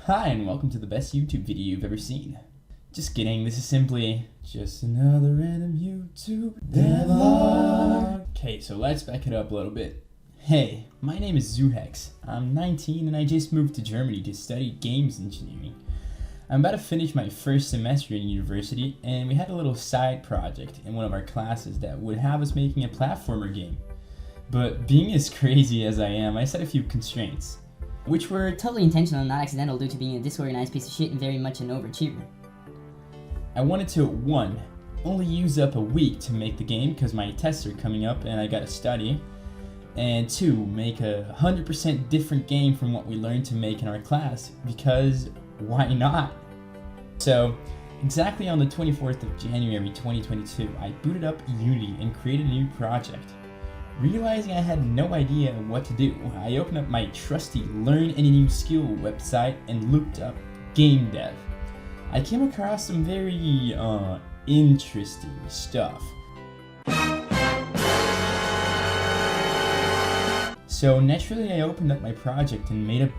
Hi and welcome to the best YouTube video you've ever seen. Just kidding, this is simply just another random YouTube Devlog. Okay, so let's back it up a little bit. Hey, my name is Zuhex. I'm 19 and I just moved to Germany to study games engineering. I'm about to finish my first semester in university and we had a little side project in one of our classes that would have us making a platformer game. But being as crazy as I am, I set a few constraints, which were totally intentional and not accidental due to being a disorganized piece of shit and very much an overachiever. I wanted to, 1, only use up a week to make the game because my tests are coming up and I gotta study, and 2, make a 100% different game from what we learned to make in our class, because why not? So, exactly on the 24th of January 2022, I booted up Unity and created a new project. Realizing I had no idea what to do, I opened up my trusty Learn Any New Skill website and looked up game dev. I came across some very interesting stuff. So naturally I opened up my project and made a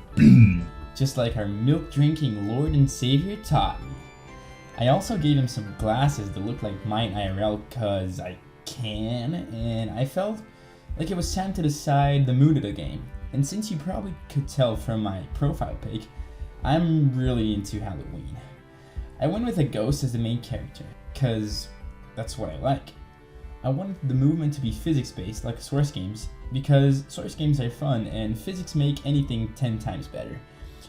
just like our milk drinking Lord and Savior taught me. I also gave him some glasses that look like mine IRL cause I can, and I felt like it was time to decide the mood of the game. And since you probably could tell from my profile pic, I'm really into Halloween. I went with a ghost as the main character, cause that's what I like. I wanted the movement to be physics based like Source games, because Source games are fun and physics make anything 10 times better.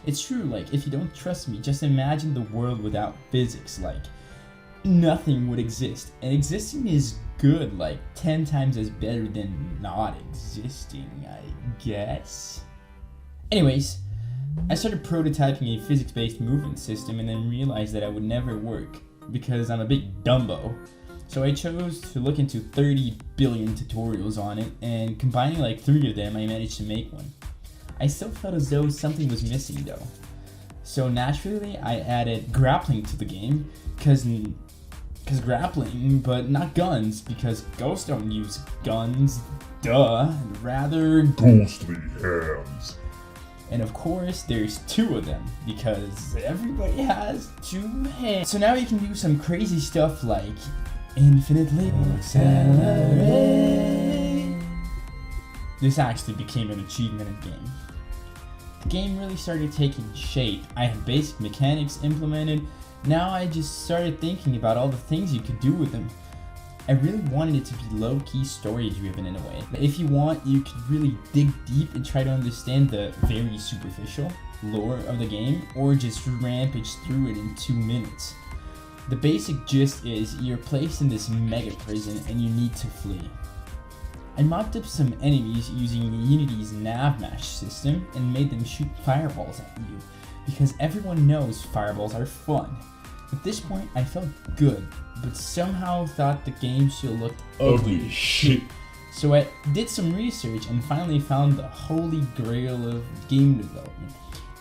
It's true, like if you don't trust me, just imagine the world without physics, like nothing would exist, and existing is good, like 10 times as better than not existing, I guess. Anyways, I started prototyping a physics-based movement system and then realized that I would never work because I'm a big dumbo. So I chose to look into 30 billion tutorials on it, and combining like 3 of them, I managed to make one. I still felt as though something was missing though. So naturally, I added grappling to the game, cause grappling, but not guns, because ghosts don't use guns, duh, rather ghostly hands. And of course, there's 2 of them, because everybody has 2 hands. So now you can do some crazy stuff like infinitely accelerate. This actually became an achievement in the game. The game really started taking shape. I had basic mechanics implemented. Now I just started thinking about all the things you could do with them. I really wanted it to be low-key story-driven in a way. If you want, you could really dig deep and try to understand the very superficial lore of the game, or just rampage through it in 2 minutes. The basic gist is you're placed in this mega prison and you need to flee. I mocked up some enemies using Unity's nav mash system and made them shoot fireballs at you, because everyone knows fireballs are fun. At this point, I felt good, but somehow thought the game still looked ugly as shit. So I did some research and finally found the holy grail of game development,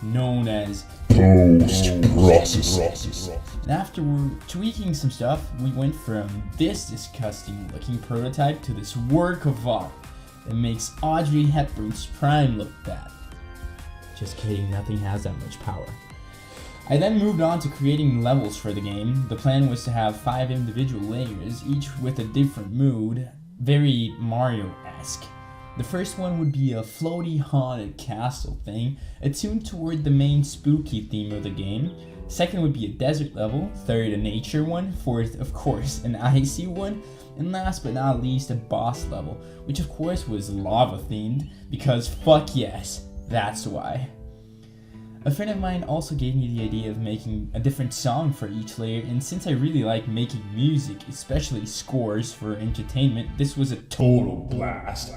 known as post-processing. And after tweaking some stuff, we went from this disgusting looking prototype to this work of art that makes Audrey Hepburn's prime look bad. Just kidding, nothing has that much power. I then moved on to creating levels for the game. The plan was to have 5 individual layers, each with a different mood, very Mario-esque. The first one would be a floaty haunted castle thing, attuned toward the main spooky theme of the game. Second would be a desert level, third a nature one, fourth of course an icy one, and last but not least a boss level, which of course was lava themed, because fuck yes, that's why. A friend of mine also gave me the idea of making a different song for each layer, and since I really like making music, especially scores for entertainment, this was a total blast.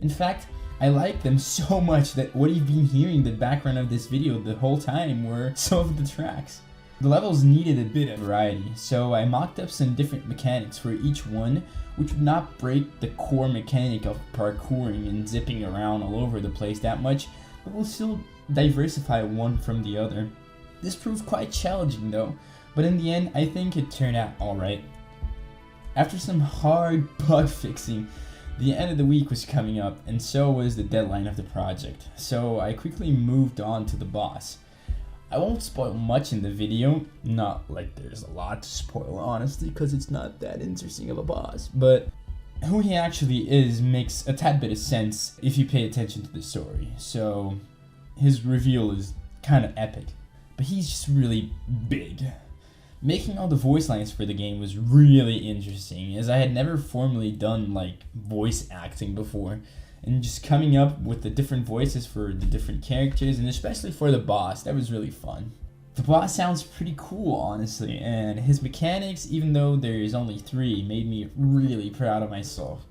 In fact, I like them so much that what you've been hearing in the background of this video the whole time were some of the tracks. The levels needed a bit of variety, so I mocked up some different mechanics for each one, which would not break the core mechanic of parkouring and zipping around all over the place that much, but will still diversify one from the other. This proved quite challenging though, but in the end I think it turned out alright. After some hard bug fixing, the end of the week was coming up and so was the deadline of the project, so I quickly moved on to the boss. I won't spoil much in the video, not like there's a lot to spoil honestly, because it's not that interesting of a boss, but who he actually is makes a tad bit of sense if you pay attention to the story. So his reveal is kind of epic, but he's just really big. Making all the voice lines for the game was really interesting, as I had never formally done like voice acting before, and just coming up with the different voices for the different characters, and especially for the boss, that was really fun. The boss sounds pretty cool honestly, and his mechanics, even though there is only 3, made me really proud of myself.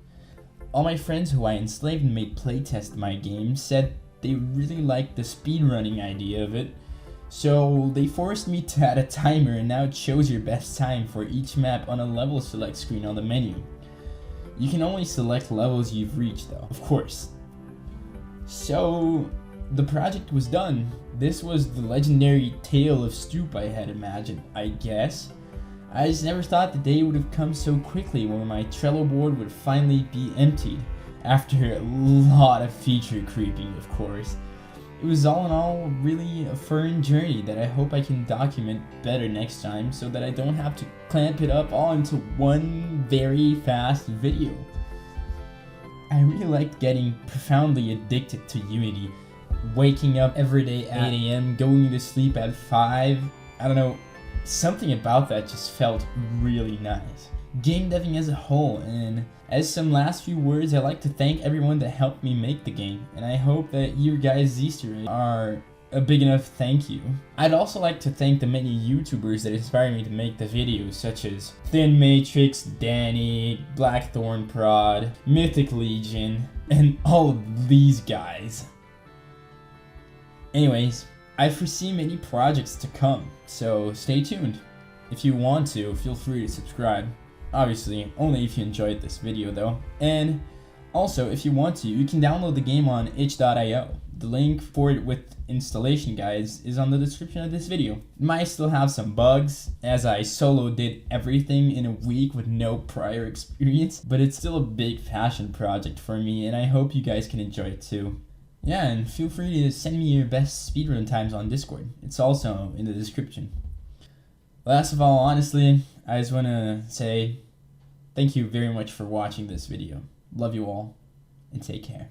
All my friends who I enslaved and made playtest my game said they really liked the speedrunning idea of it, so they forced me to add a timer, and now it shows your best time for each map on a level select screen on the menu. You can only select levels you've reached though, of course. So the project was done. This was the legendary tale of Stoop I had imagined, I guess. I just never thought the day would have come so quickly where my Trello board would finally be emptied, after a lot of feature creeping of course. It was all in all really a fun journey that I hope I can document better next time, so that I don't have to clamp it up all into one very fast video. I really liked getting profoundly addicted to Unity, waking up every day at 8 AM, going to sleep at 5, I don't know, something about that just felt really nice. Game deving as a whole, and as some last few words, I'd like to thank everyone that helped me make the game, and I hope that your guys' Easter eggs are a big enough thank you. I'd also like to thank the many YouTubers that inspired me to make the videos, such as Thin Matrix, Danny, Blackthorn Prod, Mythic Legion, and all of these guys. Anyways, I foresee many projects to come, so stay tuned. If you want to, feel free to subscribe. Obviously, only if you enjoyed this video though. And also, if you want to, you can download the game on itch.io. The link for it with installation guides is on the description of this video. It might still have some bugs, as I solo did everything in a week with no prior experience, but it's still a big passion project for me, and I hope you guys can enjoy it too. Yeah, and feel free to send me your best speedrun times on Discord. It's also in the description. Last of all, honestly, I just want to say thank you very much for watching this video. Love you all, and take care.